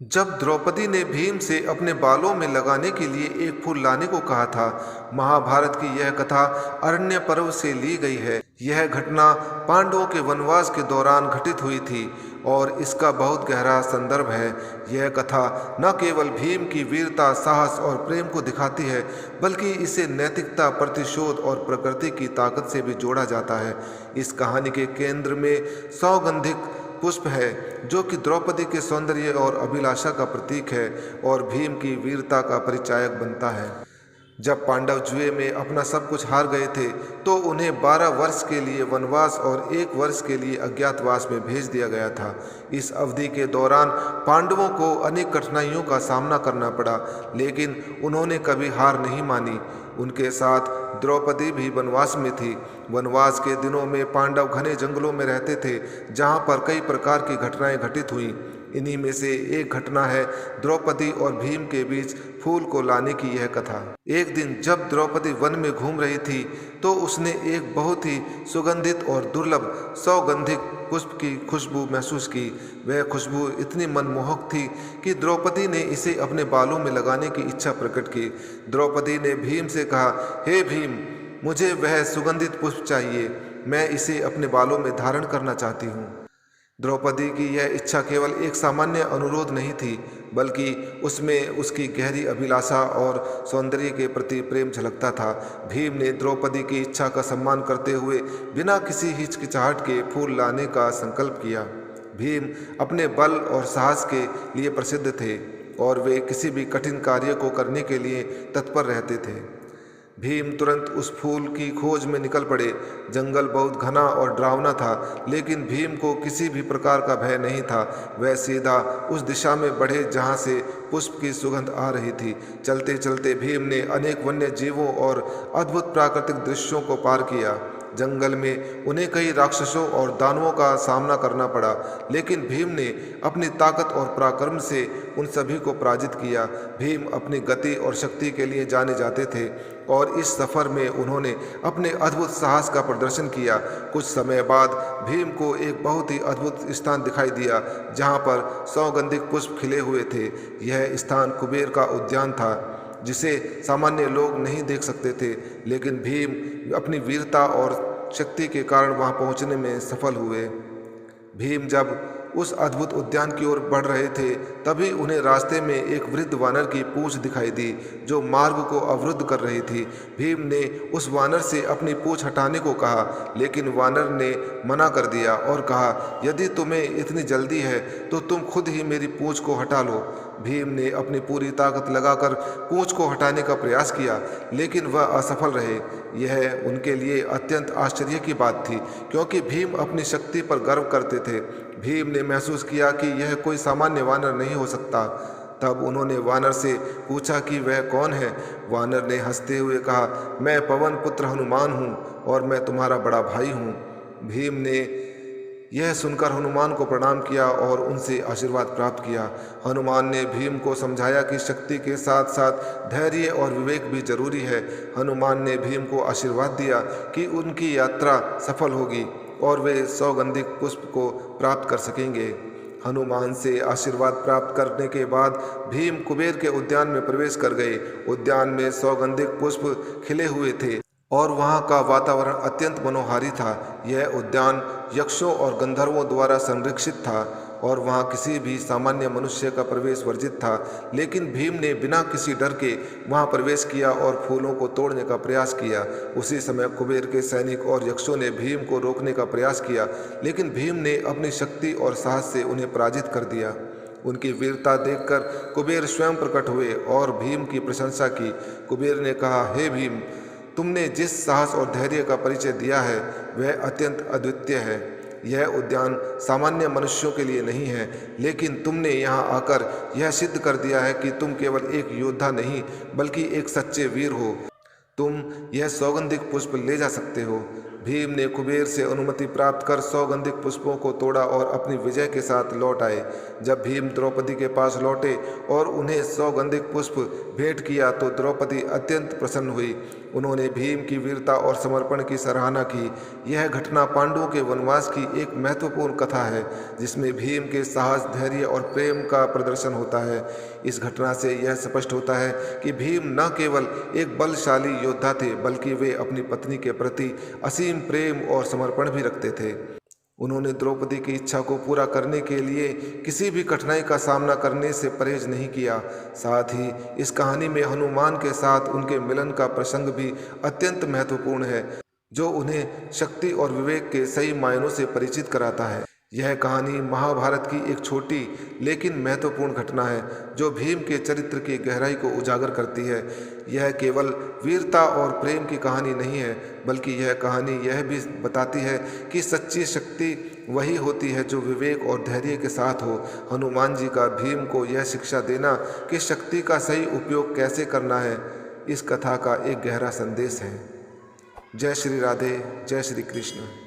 जब द्रौपदी ने भीम से अपने बालों में लगाने के लिए एक फूल लाने को कहा था। महाभारत की यह कथा अरण्य पर्व से ली गई है। यह घटना पांडवों के वनवास के दौरान घटित हुई थी और इसका बहुत गहरा संदर्भ है। यह कथा न केवल भीम की वीरता, साहस और प्रेम को दिखाती है, बल्कि इसे नैतिकता, प्रतिशोध और प्रकृति की ताकत से भी जोड़ा जाता है। इस कहानी के केंद्र में सौगंधिक पुष्प है, जो कि द्रौपदी के सौंदर्य और अभिलाषा का प्रतीक है और भीम की वीरता का परिचायक बनता है। जब पांडव जुए में अपना सब कुछ हार गए थे, तो उन्हें 12 वर्ष के लिए वनवास और 1 वर्ष के लिए अज्ञातवास में भेज दिया गया था। इस अवधि के दौरान पांडवों को अनेक कठिनाइयों का सामना करना पड़ा, लेकिन उन्होंने कभी हार नहीं मानी। उनके साथ द्रौपदी भी वनवास में थी। वनवास के दिनों में पांडव घने जंगलों में रहते थे, जहाँ पर कई प्रकार की घटनाएं घटित हुईं। इन्हीं में से एक घटना है द्रौपदी और भीम के बीच फूल को लाने की यह कथा। एक दिन जब द्रौपदी वन में घूम रही थी, तो उसने एक बहुत ही सुगंधित और दुर्लभ सौगंधिक पुष्प की खुशबू महसूस की। वह खुशबू इतनी मनमोहक थी कि द्रौपदी ने इसे अपने बालों में लगाने की इच्छा प्रकट की। द्रौपदी ने भीम से कहा, हे भीम, मुझे वह सुगंधित पुष्प चाहिए। मैं इसे अपने बालों में धारण करना चाहती हूँ। द्रौपदी की यह इच्छा केवल एक सामान्य अनुरोध नहीं थी, बल्कि उसमें उसकी गहरी अभिलाषा और सौंदर्य के प्रति प्रेम झलकता था। भीम ने द्रौपदी की इच्छा का सम्मान करते हुए बिना किसी हिचकिचाहट के फूल लाने का संकल्प किया। भीम अपने बल और साहस के लिए प्रसिद्ध थे और वे किसी भी कठिन कार्य को करने के लिए तत्पर रहते थे। भीम तुरंत उस फूल की खोज में निकल पड़े। जंगल बहुत घना और डरावना था, लेकिन भीम को किसी भी प्रकार का भय नहीं था। वह सीधा उस दिशा में बढ़े जहाँ से पुष्प की सुगंध आ रही थी। चलते चलते भीम ने अनेक वन्य जीवों और अद्भुत प्राकृतिक दृश्यों को पार किया। जंगल में उन्हें कई राक्षसों और दानवों का सामना करना पड़ा, लेकिन भीम ने अपनी ताकत और पराक्रम से उन सभी को पराजित किया। भीम अपनी गति और शक्ति के लिए जाने जाते थे और इस सफ़र में उन्होंने अपने अद्भुत साहस का प्रदर्शन किया। कुछ समय बाद भीम को एक बहुत ही अद्भुत स्थान दिखाई दिया, जहाँ पर सौगंधिक पुष्प खिले हुए थे। यह स्थान कुबेर का उद्यान था, जिसे सामान्य लोग नहीं देख सकते थे, लेकिन भीम अपनी वीरता और शक्ति के कारण वहां पहुंचने में सफल हुए। भीम जब उस अद्भुत उद्यान की ओर बढ़ रहे थे, तभी उन्हें रास्ते में एक वृद्ध वानर की पूंछ दिखाई दी, जो मार्ग को अवरुद्ध कर रही थी। भीम ने उस वानर से अपनी पूंछ हटाने को कहा, लेकिन वानर ने मना कर दिया और कहा, यदि तुम्हें इतनी जल्दी है तो तुम खुद ही मेरी पूंछ को हटा लो। भीम ने अपनी पूरी ताकत लगाकर पूंछ को हटाने का प्रयास किया, लेकिन वह असफल रहे। यह उनके लिए अत्यंत आश्चर्य की बात थी, क्योंकि भीम अपनी शक्ति पर गर्व करते थे। भीम ने महसूस किया कि यह कोई सामान्य वानर नहीं हो सकता। तब उन्होंने वानर से पूछा कि वह कौन है। वानर ने हंसते हुए कहा, मैं पवन पुत्र हनुमान हूँ और मैं तुम्हारा बड़ा भाई हूँ। भीम ने यह सुनकर हनुमान को प्रणाम किया और उनसे आशीर्वाद प्राप्त किया। हनुमान ने भीम को समझाया कि शक्ति के साथ साथ धैर्य और विवेक भी जरूरी है। हनुमान ने भीम को आशीर्वाद दिया कि उनकी यात्रा सफल होगी और वे सौगंधिक पुष्प को प्राप्त कर सकेंगे। हनुमान से आशीर्वाद प्राप्त करने के बाद भीम कुबेर के उद्यान में प्रवेश कर गए। उद्यान में सौगंधिक पुष्प खिले हुए थे और वहाँ का वातावरण अत्यंत मनोहारी था। यह उद्यान यक्षों और गंधर्वों द्वारा संरक्षित था और वहाँ किसी भी सामान्य मनुष्य का प्रवेश वर्जित था, लेकिन भीम ने बिना किसी डर के वहाँ प्रवेश किया और फूलों को तोड़ने का प्रयास किया। उसी समय कुबेर के सैनिक और यक्षों ने भीम को रोकने का प्रयास किया, लेकिन भीम ने अपनी शक्ति और साहस से उन्हें पराजित कर दिया। उनकी वीरता देखकर कुबेर स्वयं प्रकट हुए और भीम की प्रशंसा की। कुबेर ने कहा, हे भीम, तुमने जिस साहस और धैर्य का परिचय दिया है वह अत्यंत अद्वितीय है। यह उद्यान सामान्य मनुष्यों के लिए नहीं है, लेकिन तुमने यहाँ आकर यह सिद्ध कर दिया है कि तुम केवल एक योद्धा नहीं, बल्कि एक सच्चे वीर हो। तुम यह सौगंधिक पुष्प ले जा सकते हो। भीम ने कुबेर से अनुमति प्राप्त कर सौगंधिक पुष्पों को तोड़ा और अपनी विजय के साथ लौट आए। जब भीम द्रौपदी के पास लौटे और उन्हें सौगंधिक पुष्प भेंट किया तो द्रौपदी अत्यंत प्रसन्न हुई। उन्होंने भीम की वीरता और समर्पण की सराहना की। यह घटना पांडवों के वनवास की एक महत्वपूर्ण कथा है, जिसमें भीम के साहस, धैर्य और प्रेम का प्रदर्शन होता है। इस घटना से यह स्पष्ट होता है कि भीम न केवल एक बलशाली योद्धा थे, बल्कि वे अपनी पत्नी के प्रति असीम प्रेम और समर्पण भी रखते थे। उन्होंने द्रौपदी की इच्छा को पूरा करने के लिए किसी भी कठिनाई का सामना करने से परहेज नहीं किया। साथ ही इस कहानी में हनुमान के साथ उनके मिलन का प्रसंग भी अत्यंत महत्वपूर्ण है, जो उन्हें शक्ति और विवेक के सही मायनों से परिचित कराता है। यह कहानी महाभारत की एक छोटी लेकिन महत्वपूर्ण घटना है, जो भीम के चरित्र की गहराई को उजागर करती है। यह केवल वीरता और प्रेम की कहानी नहीं है, बल्कि यह कहानी यह भी बताती है कि सच्ची शक्ति वही होती है जो विवेक और धैर्य के साथ हो। हनुमान जी का भीम को यह शिक्षा देना कि शक्ति का सही उपयोग कैसे करना है, इस कथा का एक गहरा संदेश है। जय श्री राधे, जय श्री कृष्ण।